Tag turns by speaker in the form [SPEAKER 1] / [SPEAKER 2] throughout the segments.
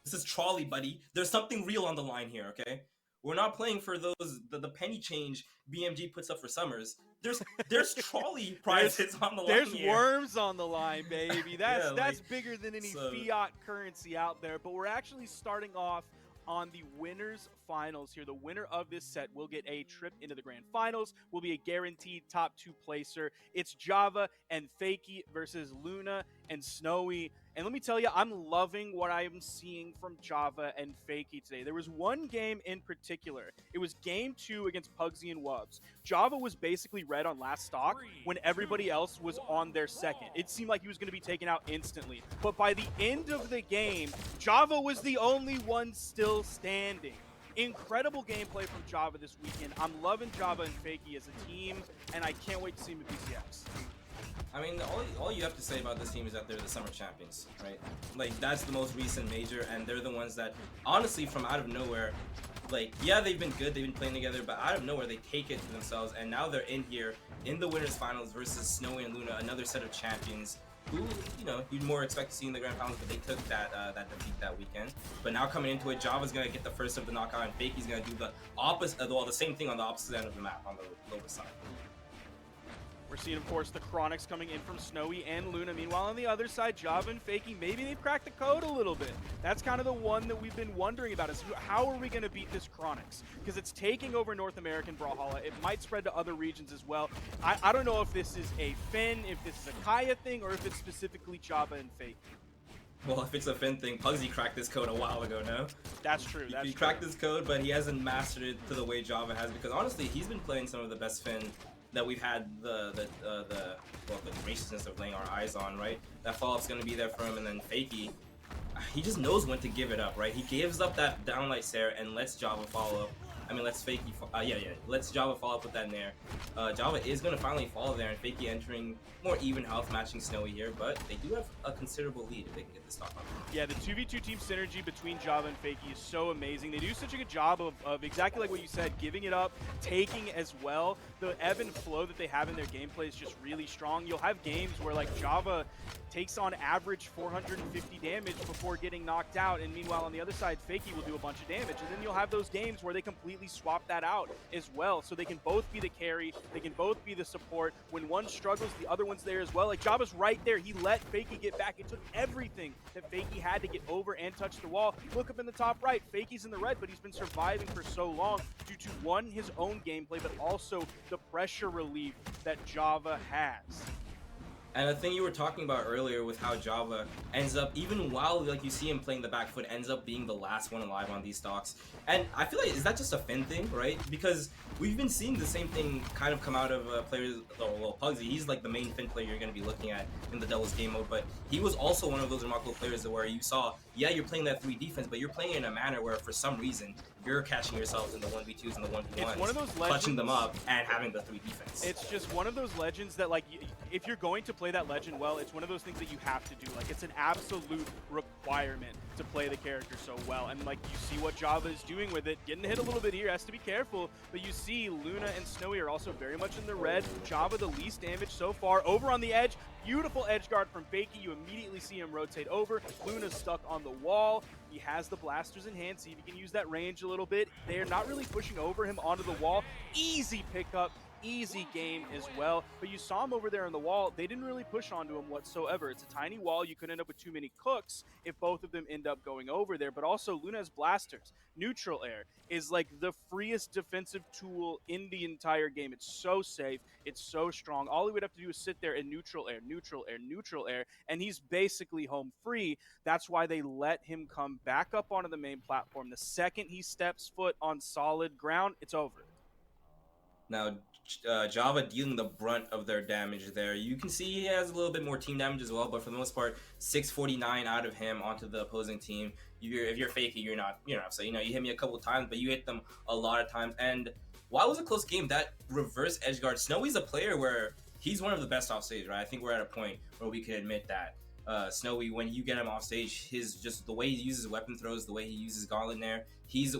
[SPEAKER 1] This is Trolli, buddy. There's something real on the line here, okay? We're not playing for the penny change BMG puts up for Summers. There's Trolli prizes on the line
[SPEAKER 2] There's
[SPEAKER 1] here.
[SPEAKER 2] worms on the line, baby. That's
[SPEAKER 1] Yeah, like,
[SPEAKER 2] bigger than any
[SPEAKER 1] so
[SPEAKER 2] fiat currency out there. But we're actually starting off on the winners finals here. The winner of this set will get a trip into the grand finals, will be a guaranteed top 2 placer. It's Java and Fakey versus Luna and Snowy. And let me tell you, I'm loving what I am seeing from Java and Fakey today. There was one game in particular. It was game 2 against Pugsy and Wubs. Java was basically red on last stock when everybody else was on their second. It seemed like he was going to be taken out instantly. But by the end of the game, Java was the only one still standing. Incredible gameplay from Java this weekend. I'm loving Java and Fakey as a team, and I can't wait to see him at BCX.
[SPEAKER 1] I mean, all you have to say about this team is that they're the summer champions, right? Like, that's the most recent major, and they're the ones that, honestly, from out of nowhere, like, yeah, they've been good, they've been playing together, but out of nowhere, they take it to themselves, and now they're in here, in the winners finals versus Snowy and Luna, another set of champions, who, you know, you'd more expect to see in the grand finals, but they took that defeat that weekend. But now coming into it, Java's gonna get the first of the knockout, and Fakey's gonna do the opposite, well, the same thing on the opposite end of the map, on the lower side.
[SPEAKER 2] We're seeing, of course, the Chronics coming in from Snowy and Luna. Meanwhile, on the other side, Java and Fakey, maybe they've cracked the code a little bit. That's kind of the one that we've been wondering about, is how are we going to beat this Chronics? Because it's taking over North American Brawlhalla. It might spread to other regions as well. I don't know if this is a Finn, if this is a Kaya thing, or if it's specifically Java and Fakey.
[SPEAKER 1] Well, if it's a Finn thing, Pugsy cracked this code a while ago, no?
[SPEAKER 2] That's true.
[SPEAKER 1] He cracked this code, but he hasn't mastered it to the way Java has, because honestly, he's been playing some of the best Finn that we've had the graciousness of laying our eyes on, right? That follow-up's gonna be there for him, and then Fakey, he just knows when to give it up, right? He gives up that downlight stare and lets Java follow up. I mean, let's Fakey, let's Java follow up with that nair. Java is going to finally follow there, and Fakey entering more even health, matching Snowy here, but they do have a considerable lead if they can get this stock on.
[SPEAKER 2] Yeah, the 2v2 team synergy between Java and Fakey is so amazing. They do such a good job of exactly like what you said, giving it up, taking as well. The ebb and flow that they have in their gameplay is just really strong. You'll have games where, like, Java takes on average 450 damage before getting knocked out, and meanwhile on the other side, Fakey will do a bunch of damage. And then you'll have those games where they completely swap that out as well, so they can both be the carry, they can both be the support. When one struggles, the other one's there as well. Like, Java's right there. He let Fakey get back. It took everything that Fakey had to get over and touch the wall. Look up in the top right, Fakey's in the red, but he's been surviving for so long due to, one, his own gameplay, but also the pressure relief that Java has.
[SPEAKER 1] And the thing you were talking about earlier with how Java ends up, even while like you see him playing the back foot, ends up being the last one alive on these stocks. And I feel like, is that just a Finn thing, right? Because we've been seeing the same thing kind of come out of players, well, Pugsy, he's like the main Finn player you're going to be looking at in the doubles game mode, but he was also one of those remarkable players where you saw, yeah, you're playing that 3 defense, but you're playing in a manner where for some reason, you're catching yourselves in the 1v2s and the 1v1s,
[SPEAKER 2] it's one of those legends,
[SPEAKER 1] clutching them up and having the 3 defense.
[SPEAKER 2] It's just one of those legends that, like, if you're going to play that legend well, it's one of those things that you have to do. Like, it's an absolute requirement to play the character so well. And, like, you see what Java is doing with it. Getting hit a little bit here, has to be careful. But you see Luna and Snowy are also very much in the red. Java the least damage so far. Over on the edge, beautiful edge guard from Fakey. You immediately see him rotate over. Luna's stuck on the wall. He has the blasters in hand, see if he can use that range a little bit. They're not really pushing over him onto the wall. Easy pickup. Easy game as well, but you saw him over there on the wall. They didn't really push onto him whatsoever. It's a tiny wall. You could end up with too many cooks if both of them end up going over there, but also Luna's blasters. Neutral air is like the freest defensive tool in the entire game. It's so safe. It's so strong. All he would have to do is sit there and neutral air, neutral air, neutral air, and he's basically home free. That's why they let him come back up onto the main platform. The second he steps foot on solid ground, it's over.
[SPEAKER 1] Now, Java dealing the brunt of their damage there. You can see he has a little bit more team damage as well, but for the most part, 649 out of him onto the opposing team. If you're Fakey, you're not upset. You know, you hit me a couple times, but you hit them a lot of times. And while it was a close game, that reverse edge guard, Snowy's a player where he's one of the best off stage, right? I think we're at a point where we can admit that. Snowy, when you get him off stage, just the way he uses weapon throws, the way he uses gauntlet there,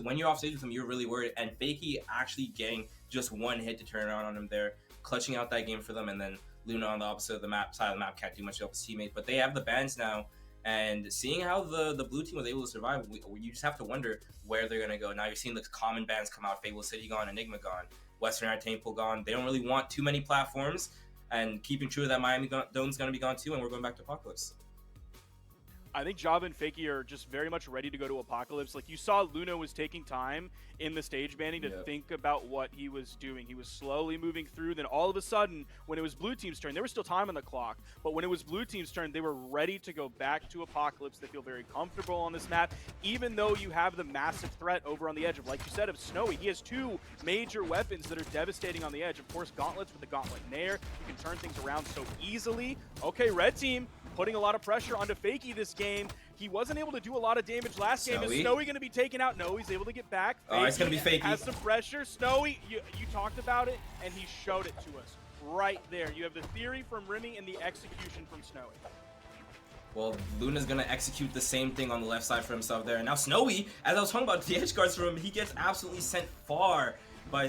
[SPEAKER 1] when you're off stage with him, you're really worried. And Fakey actually getting just one hit to turn around on him there, clutching out that game for them, and then Luna on the opposite of the map, side of the map, can't do much to help his teammate. But they have the bans now, And seeing how the blue team was able to survive, you just have to wonder where they're gonna go. Now you're seeing the common bands come out: Fable City gone, Enigma gone, Western Entertainment Pool gone. They don't really want too many platforms, and keeping true to that, Miami Dome's gonna be gone too, and we're going back to Apocalypse.
[SPEAKER 2] I think Java and Fakey are just very much ready to go to Apocalypse. Like, you saw Luna was taking time in the stage banning to think about what he was doing. He was slowly moving through. Then all of a sudden, when it was blue team's turn, there was still time on the clock. But when it was blue team's turn, they were ready to go back to Apocalypse. They feel very comfortable on this map, even though you have the massive threat over on the edge of, like you said, of Snowy. He has two major weapons that are devastating on the edge. Of course, gauntlets with the gauntlet nair. You can turn things around so easily. Okay, red team putting a lot of pressure onto Fakey this game. He wasn't able to do a lot of damage last game. Is Snowy going to be taken out? No, he's able to get back.
[SPEAKER 1] Oh, it's going to be Fakey.
[SPEAKER 2] Has some pressure. Snowy, you talked about it, and he showed it to us right there. You have the theory from Remmy and the execution from Snowy.
[SPEAKER 1] Well, Luna's going to execute the same thing on the left side for himself there. And now Snowy, as I was talking about the edge guards for him, he gets absolutely sent far by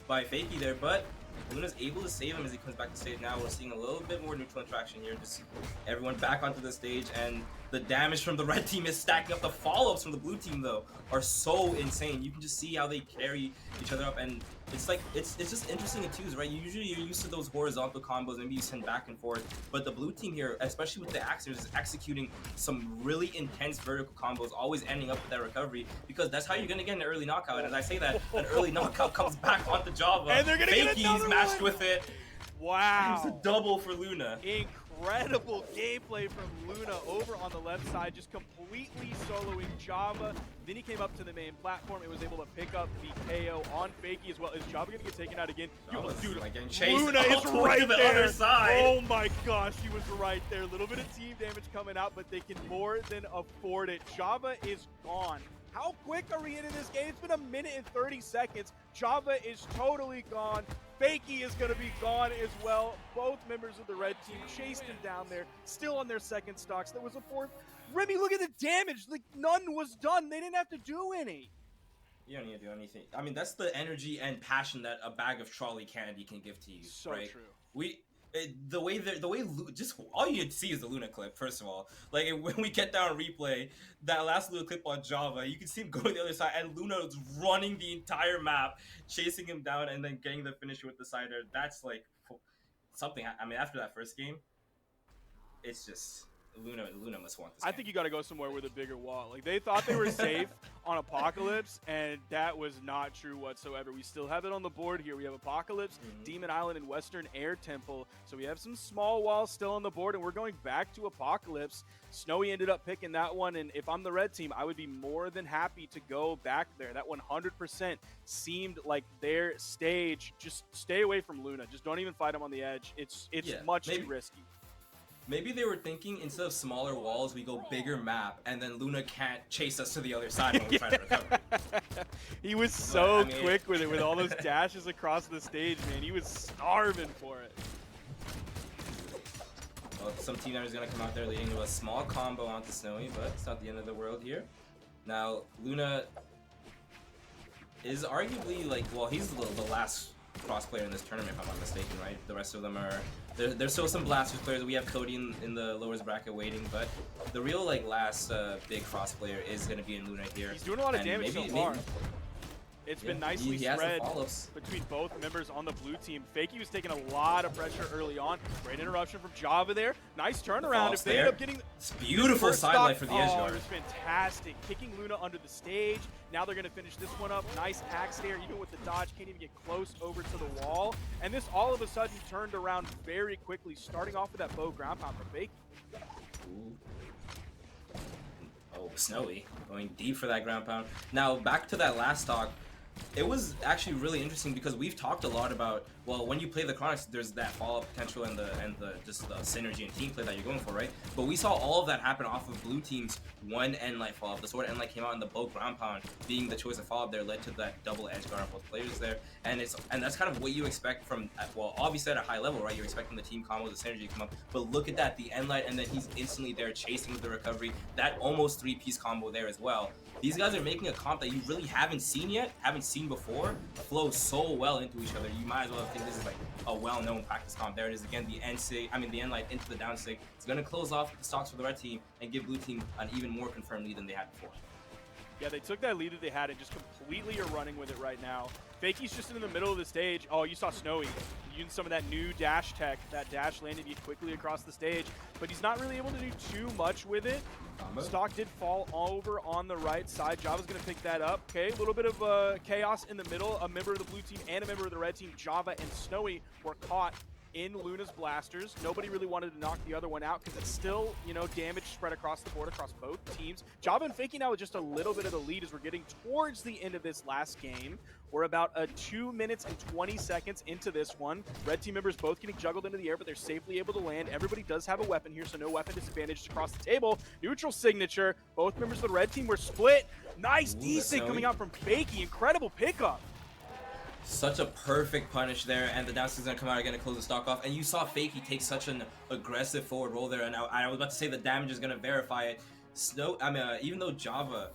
[SPEAKER 1] Fakey there, but Luna's able to save him as he comes back to stage. Now we're seeing a little bit more neutral interaction here. Just everyone back onto the stage, and the damage from the red team is stacking up. The follow-ups from the blue team, though, are so insane. You can just see how they carry each other up, and it's like it's just interesting in twos, right? Usually you're used to those horizontal combos, maybe you send back and forth, but the blue team here, especially with the Axers, is executing some really intense vertical combos, always ending up with that recovery, because that's how you're gonna get an early knockout. And as I say that, an early knockout comes back onto Java,
[SPEAKER 2] and they're gonna get
[SPEAKER 1] Fakey's matched with it.
[SPEAKER 2] Wow,
[SPEAKER 1] it's a double for Luna.
[SPEAKER 2] Incredible gameplay from Luna over on the left side, just completely soloing Java. Then he came up to the main platform and was able to pick up the KO on Fakey as well. Is Java gonna get taken out again?
[SPEAKER 1] Dude,
[SPEAKER 2] Luna is right
[SPEAKER 1] the
[SPEAKER 2] there.
[SPEAKER 1] Other side.
[SPEAKER 2] Oh my gosh, he was right there. A little bit of team damage coming out, but they can more than afford it. Java is gone. How quick are we into this game? It's been 1 minute and 30 seconds. Java is totally gone. Fakey is going to be gone as well. Both members of the red team chased him down there, still on their second stocks. There was a fourth. Remmy, look at the damage. Like, none was done. They didn't have to do any.
[SPEAKER 1] You don't need to do anything. I mean, that's the energy and passion that a bag of Trolli candy can give to you.
[SPEAKER 2] So
[SPEAKER 1] right?
[SPEAKER 2] True.
[SPEAKER 1] The way just all you need to see is the Luna clip. First of all, like when we get down replay, that last Luna clip on Java, you can see him go to the other side, and Luna is running the entire map, chasing him down, and then getting the finisher with the sider. That's like something. I mean, after that first game, it's just Luna must want this.
[SPEAKER 2] I think you got to go somewhere with a bigger wall. Like, they thought they were safe on Apocalypse, and that was not true whatsoever. We still have it on the board here. We have Apocalypse, Demon Island, and Western Air Temple. So we have some small walls still on the board, and we're going back to Apocalypse. Snowy ended up picking that one, and if I'm the red team, I would be more than happy to go back there. That 100% seemed like their stage. Just stay away from Luna. Just don't even fight him on the edge. It's much too risky.
[SPEAKER 1] Maybe they were thinking, instead of smaller walls, we go bigger map, and then Luna can't chase us to the other side when we try to recover.
[SPEAKER 2] He was so quick with it, with all those dashes across the stage, man. He was starving for it.
[SPEAKER 1] Well, some team members going to come out there leading to a small combo onto Snowy, but it's not the end of the world here. Now, Luna is arguably, like, well, he's the last cross player in this tournament, if I'm not mistaken, right? The rest of them are... There's still some Blasters players. We have Cody in the lowest bracket waiting, but the real last big cross player is going to be in Luna here.
[SPEAKER 2] He's doing a lot of damage so far. It's been nicely spread between both members on the blue team. Fakey was taking a lot of pressure early on. Great interruption from Java there. Nice turnaround. If they end up getting
[SPEAKER 1] it's beautiful sidelight for the edge guard.
[SPEAKER 2] It was fantastic. Kicking Luna under the stage. Now they're going to finish this one up. Nice axe there. Even with the dodge, can't even get close over to the wall. And this all of a sudden turned around very quickly, starting off with that bow ground pound for Fakey.
[SPEAKER 1] Ooh. Oh, Snowy going deep for that ground pound. Now back to that last stock. It was actually really interesting because we've talked a lot about, well, when you play the Chronics, there's that follow-up potential and the just the synergy and team play that you're going for, right? But we saw all of that happen off of blue team's one Endlight follow-up. The sword Endlight came out and the bow ground pound being the choice of follow-up there led to that double edge guard on both players there. And that's kind of what you expect from, well, obviously at a high level, right? You're expecting the team combo, the synergy to come up. But look at that, the Endlight, and then he's instantly there chasing with the recovery. That almost three-piece combo there as well. These guys are making a comp that you really haven't seen yet, haven't haven't seen before flow so well into each other. You might as well think this is like a well-known practice comp. There it is again, the Nsig, the N light into the down sig. It's gonna close off the stocks for the red team and give blue team an even more confirmed lead than they had before.
[SPEAKER 2] Yeah, they took that lead that they had and just completely are running with it right now. Fakey's just in the middle of the stage. Oh, you saw Snowy using some of that new dash tech. That dash landed you quickly across the stage, but he's not really able to do too much with it. Stock did fall over on the right side. Java's going to pick that up. Okay, a little bit of chaos in the middle. A member of the blue team and a member of the red team, Java and Snowy, were caught in Luna's blasters. Nobody really wanted to knock the other one out because it's still, you know, damage spread across the board across both teams. Java and Fakey now with just a little bit of the lead as we're getting towards the end of this last game. We're about 2 minutes and 20 seconds into this one. Red team members both getting juggled into the air, but they're safely able to land. Everybody does have a weapon here, so no weapon disadvantage across the table. Neutral signature. Both members of the red team were split. Nice Nsig coming out from Fakey. Incredible pickup.
[SPEAKER 1] Such a perfect punish there, and the down is gonna come out again to close the stock off. And you saw Fakey take such an aggressive forward roll there, and I was about to say the damage is gonna verify it. Even though Java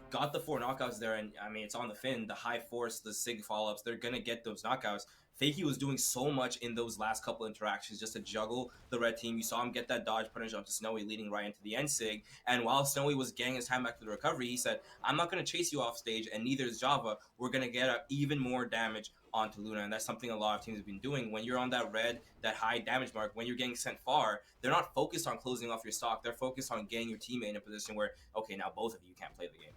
[SPEAKER 1] got the 4 knockouts there, and it's on the fin, the high force, the sig follow-ups, they're gonna get those knockouts. Fakey was doing so much in those last couple interactions just to juggle the red team. You saw him get that dodge punish onto Snowy, leading right into the Nsig. And while Snowy was getting his time back to the recovery, he said, I'm not going to chase you off stage, and neither is Java. We're going to get even more damage onto Luna. And that's something a lot of teams have been doing. When you're on that red, that high damage mark, when you're getting sent far, they're not focused on closing off your stock. They're focused on getting your teammate in a position where, okay, now both of you can't play the game.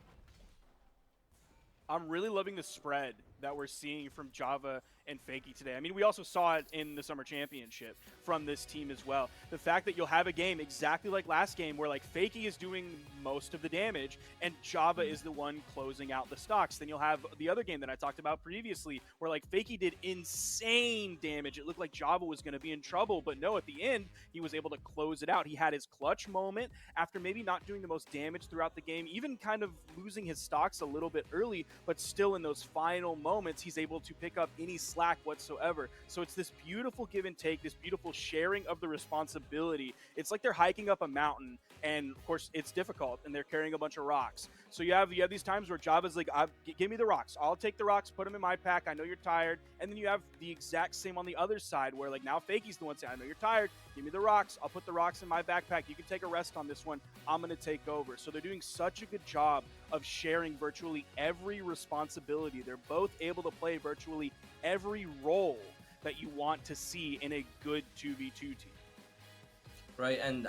[SPEAKER 2] I'm really loving the spread that we're seeing from Java and Fakey today. I mean, we also saw it in the Summer Championship from this team as well. The fact that you'll have a game exactly like last game where like Fakey is doing most of the damage and Java is the one closing out the stocks. Then you'll have the other game that I talked about previously where like Fakey did insane damage. It looked like Java was going to be in trouble, but no, at the end, he was able to close it out. He had his clutch moment after maybe not doing the most damage throughout the game, even kind of losing his stocks a little bit early, but still in those final moments, he's able to pick up any slack whatsoever. So it's this beautiful give and take, this beautiful sharing of the responsibility. It's like they're hiking up a mountain, and of course it's difficult, and they're carrying a bunch of rocks. So you have these times where Java's like, give me the rocks. I'll take the rocks, put them in my pack. I know you're tired. And then you have the exact same on the other side where like now Fakey's the one saying, I know you're tired. Give me the rocks. I'll put the rocks in my backpack. You can take a rest on this one. I'm going to take over. So they're doing such a good job of sharing virtually every responsibility. They're both able to play virtually every role that you want to see in a good 2v2 team.
[SPEAKER 1] Right, and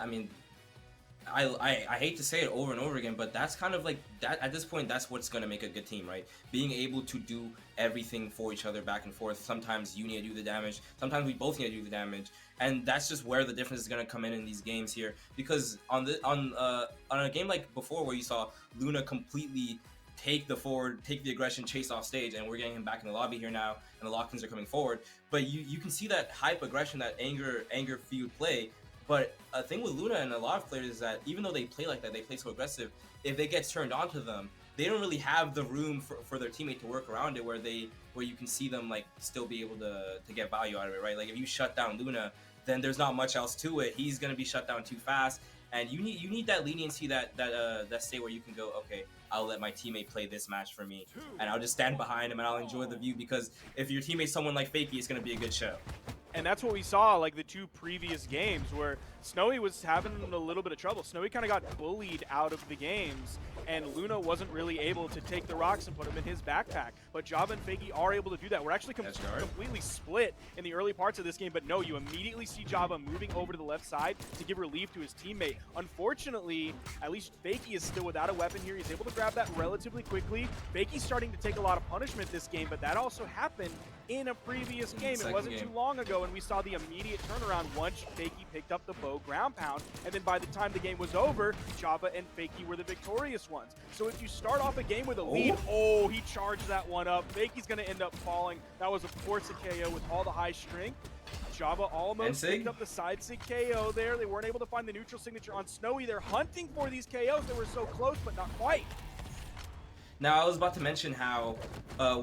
[SPEAKER 1] I hate to say it over and over again, but that's kind of like that at this point. That's what's gonna make a good team, right? Being able to do everything for each other back and forth. Sometimes you need to do the damage. Sometimes we both need to do the damage, and that's just where the difference is gonna come in these games here. Because on a game like before, where you saw Luna completely take the aggression, chase off stage, and we're getting him back in the lobby here now, and the lock-ins are coming forward. But you can see that hype aggression, that anger fueled play. But a thing with Luna and a lot of players is that even though they play like that, they play so aggressive, if it gets turned on to them, they don't really have the room for their teammate to work around it where you can see them like still be able to get value out of it, right? Like if you shut down Luna, then there's not much else to it. He's gonna be shut down too fast, and you need that leniency, that state where you can go, okay, I'll let my teammate play this match for me, and I'll just stand behind him and I'll enjoy the view, because if your teammate's someone like Fakey, it's gonna be a good show.
[SPEAKER 2] And that's what we saw like the 2 previous games where Snowy was having a little bit of trouble. Snowy kind of got bullied out of the games, and Luna wasn't really able to take the rocks and put them in his backpack. But Java and Fakey are able to do that. We're actually completely split in the early parts of this game, but no, you immediately see Java moving over to the left side to give relief to his teammate. Unfortunately, at least Fakey is still without a weapon here. He's able to grab that relatively quickly. Fakey's starting to take a lot of punishment this game, but that also happened in a previous game. It wasn't too long ago, and we saw the immediate turnaround once Fakey picked up the bow ground pound, and then by the time the game was over, Java and Fakey were the victorious ones. So if you start off a game with a lead, he charged that one up. Fakey's going to end up falling. That was, of course, a KO with all the high strength. Java almost picked up the side sig KO there. They weren't able to find the neutral signature on Snowy. They're hunting for these KOs. They were so close, but not quite.
[SPEAKER 1] Now, I was about to mention how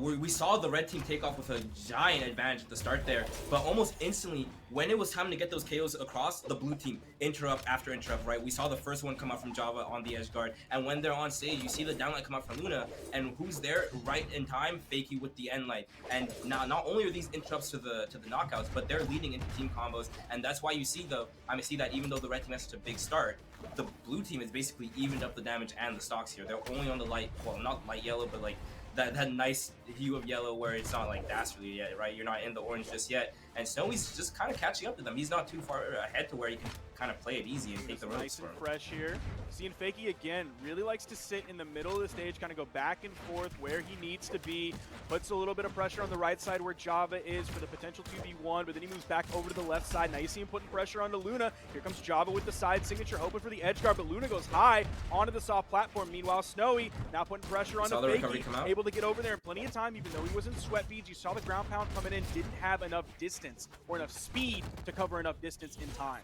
[SPEAKER 1] we saw the red team take off with a giant advantage at the start there, but almost instantly, when it was time to get those KOs across, the blue team interrupt after interrupt, right? We saw the first one come out from Java on the edge guard, and when they're on stage, you see the downlight come out from Luna, and who's there right in time? Fakey with the end light. And now, not only are these interrupts to the knockouts, but they're leading into team combos, and that's why you see that even though the red team has such a big start, the blue team has basically evened up the damage and the stocks here. They're only on the light, well, not light yellow, but like that nice hue of yellow where it's not like dastardly yet, right? You're not in the orange just yet. And Snowy's just kind of catching up to them. He's not too far ahead to where he can kind of play it easy and take the ropes.
[SPEAKER 2] Nice and fresh here. Seeing Fakey again, really likes to sit in the middle of the stage, kind of go back and forth where he needs to be. Puts a little bit of pressure on the right side where Java is for the potential 2v1, but then he moves back over to the left side. Now you see him putting pressure onto Luna. Here comes Java with the side signature, hoping for the edge guard, but Luna goes high onto the soft platform. Meanwhile, Snowy now putting pressure onto Fakey, able to get over there in plenty of time, even though he was in sweat beads. You saw the ground pound coming in, didn't have enough distance or enough speed to cover enough distance in time.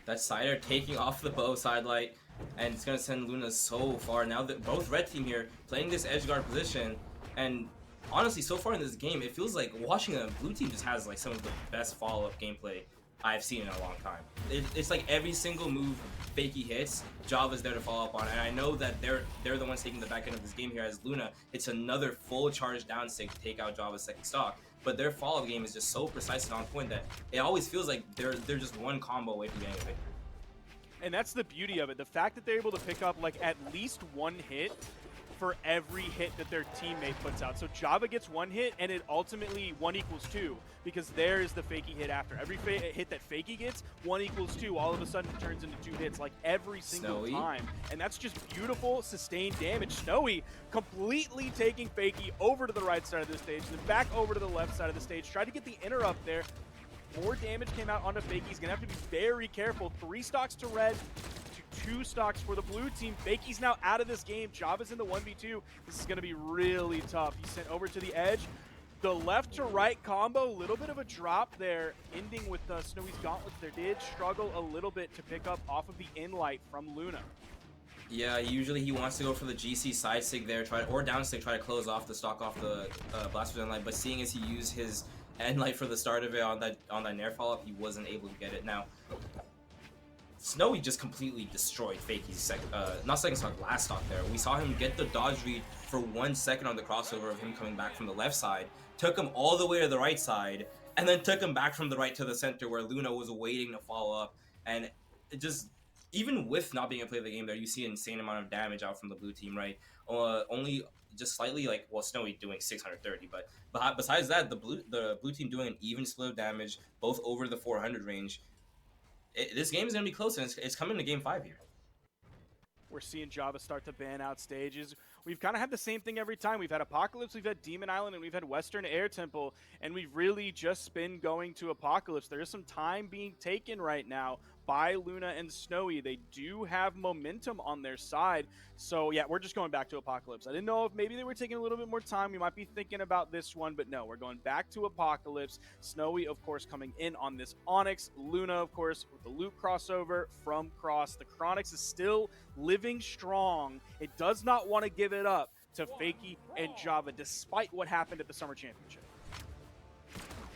[SPEAKER 1] That sider taking off the bow sidelight, and it's gonna send Luna so far. Now that both red team here playing this edge guard position, and honestly, so far in this game, it feels like watching a blue team just has like some of the best follow-up gameplay I've seen in a long time. It's like every single move Fakey hits, Java's there to follow up on, and I know that they're the ones taking the back end of this game here as Luna. It's another full charge down Nsig to take out Java's second stock. But their follow-up game is just so precise and on point that it always feels like they're just one combo away from getting a victory.
[SPEAKER 2] And that's the beauty of it. The fact that they're able to pick up like at least one hit for every hit that their teammate puts out. So Java gets one hit, and it ultimately 1 equals 2, because there's the Fakey hit after. Every hit that Fakey gets, 1 equals 2. All of a sudden it turns into 2 hits, like every single time. And that's just beautiful, sustained damage. Snowy completely taking Fakey over to the right side of the stage, then back over to the left side of the stage. Tried to get the interrupt there. More damage came out onto Fakey. He's going to have to be very careful. 3 stocks to red, 2 stocks for the blue team. Fakey's now out of this game. Java's in the 1v2. This is going to be really tough. He's sent over to the edge. The left to right combo, a little bit of a drop there, ending with Snowy's gauntlets. There did struggle a little bit to pick up off of the in-light from Luna.
[SPEAKER 1] Yeah, usually he wants to go for the GC side sig there, or down sig, try to close off the stock off the Blaster's end light, but seeing as he used his end light for the start of it on that Nair follow-up, he wasn't able to get it. Now, Snowy just completely destroyed Fakey's not second stock, last stock there. We saw him get the dodge read for 1 second on the crossover of him coming back from the left side, took him all the way to the right side, and then took him back from the right to the center where Luna was waiting to follow up. And it just, even with not being able to play the game there, you see an insane amount of damage out from the blue team, right? Only just slightly, like, well, Snowy doing 630, but besides that, the blue team doing an even split of damage, both over the 400 range. This game is going to be close, and it's coming to game 5 here.
[SPEAKER 2] We're seeing Java start to ban out stages. We've kind of had the same thing every time. We've had Apocalypse, we've had Demon Island, and we've had Western Air Temple, and we've really just been going to Apocalypse. There is some time being taken right now by Luna and Snowy. They do have momentum on their side. So yeah, we're just going back to Apocalypse. I didn't know if maybe they were taking a little bit more time. We might be thinking about this one, but no, we're going back to Apocalypse. Snowy, of course, coming in on this Onyx. Luna, of course, with the loot crossover from Cross. The Chronix is still living strong. It does not want to give it up to Fakey and Java, despite what happened at the Summer Championship.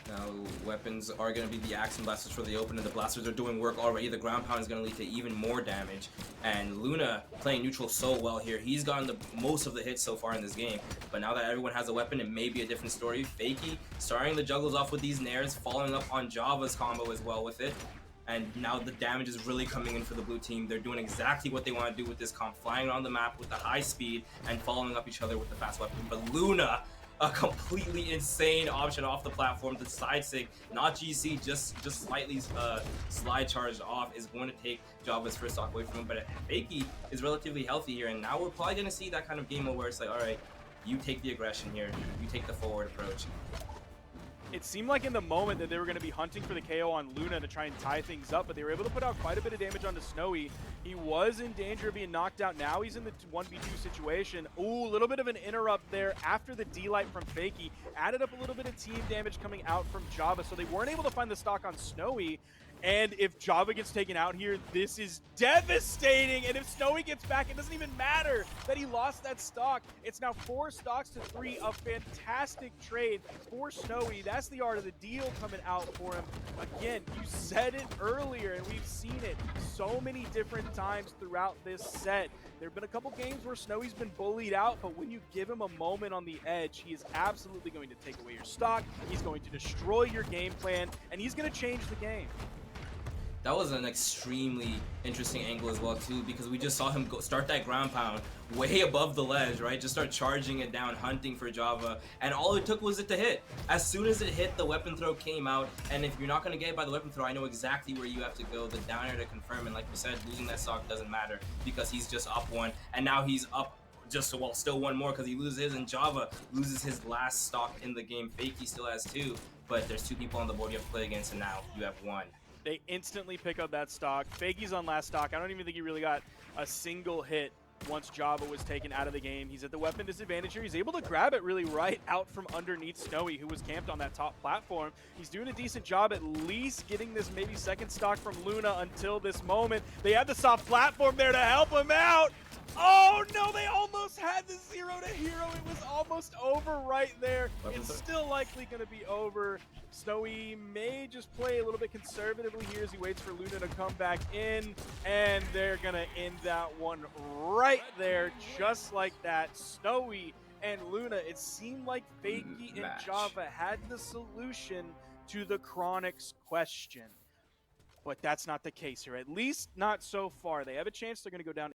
[SPEAKER 1] Now, weapons are going to be the Axe and Blasters for the open, and the Blasters are doing work already. The ground pound is going to lead to even more damage, and Luna playing neutral so well here. He's gotten the most of the hits so far in this game, but now that everyone has a weapon, it may be a different story. Fakey starting the juggles off with these nairs, following up on Java's combo as well with it. And now the damage is really coming in for the blue team. They're doing exactly what they want to do with this comp, flying around the map with the high speed and following up each other with the fast weapon. But Luna, a completely insane option off the platform to side sig, not GC, just slightly slide charged off, is going to take Java's first stock away from him. But Fakey is relatively healthy here, and now we're probably going to see that kind of game where it's like, all right, you take the aggression here, you take the forward approach.
[SPEAKER 2] It seemed like in the moment that they were going to be hunting for the KO on Luna to try and tie things up, but they were able to put out quite a bit of damage onto Snowy. He was in danger of being knocked out. Now he's in the 1v2 situation. Ooh, a little bit of an interrupt there after the D-Light from Fakey. Added up a little bit of team damage coming out from Java, so they weren't able to find the stock on Snowy. And if Java gets taken out here, this is devastating. And if Snowy gets back, it doesn't even matter that he lost that stock. It's now 4 stocks to 3, a fantastic trade for Snowy. That's the art of the deal coming out for him. Again, you said it earlier, and we've seen it so many different times throughout this set. There have been a couple games where Snowy's been bullied out, but when you give him a moment on the edge, he is absolutely going to take away your stock. He's going to destroy your game plan, and he's going to change the game.
[SPEAKER 1] That was an extremely interesting angle as well too, because we just saw him start that ground pound way above the ledge, right? Just start charging it down, hunting for Java, and all it took was it to hit. As soon as it hit, the weapon throw came out, and if you're not going to get it by the weapon throw, I know exactly where you have to go, the down air to confirm, and like you said, losing that stock doesn't matter because he's just up 1, and now he's up just, well, still 1 more because he loses his, and Java loses his last stock in the game. Fakey still has 2, but there's 2 people on the board you have to play against, and now you have 1.
[SPEAKER 2] They instantly pick up that stock. Fakey's on last stock. I don't even think he really got a single hit once Java was taken out of the game. He's at the weapon disadvantage here. He's able to grab it really right out from underneath Snowy, who was camped on that top platform. He's doing a decent job at least getting this maybe second stock from Luna until this moment. They had the soft platform there to help him out. Oh no, they almost had the 0 to hero. It was almost over right there. It's still likely going to be over. Snowy may just play a little bit conservatively here as he waits for Luna to come back in, and they're going to end that one right there, just like that. Snowy and Luna, it seemed like Fakey and Java had the solution to the Chronix question. But that's not the case here, at least not so far. They have a chance. They're going to go down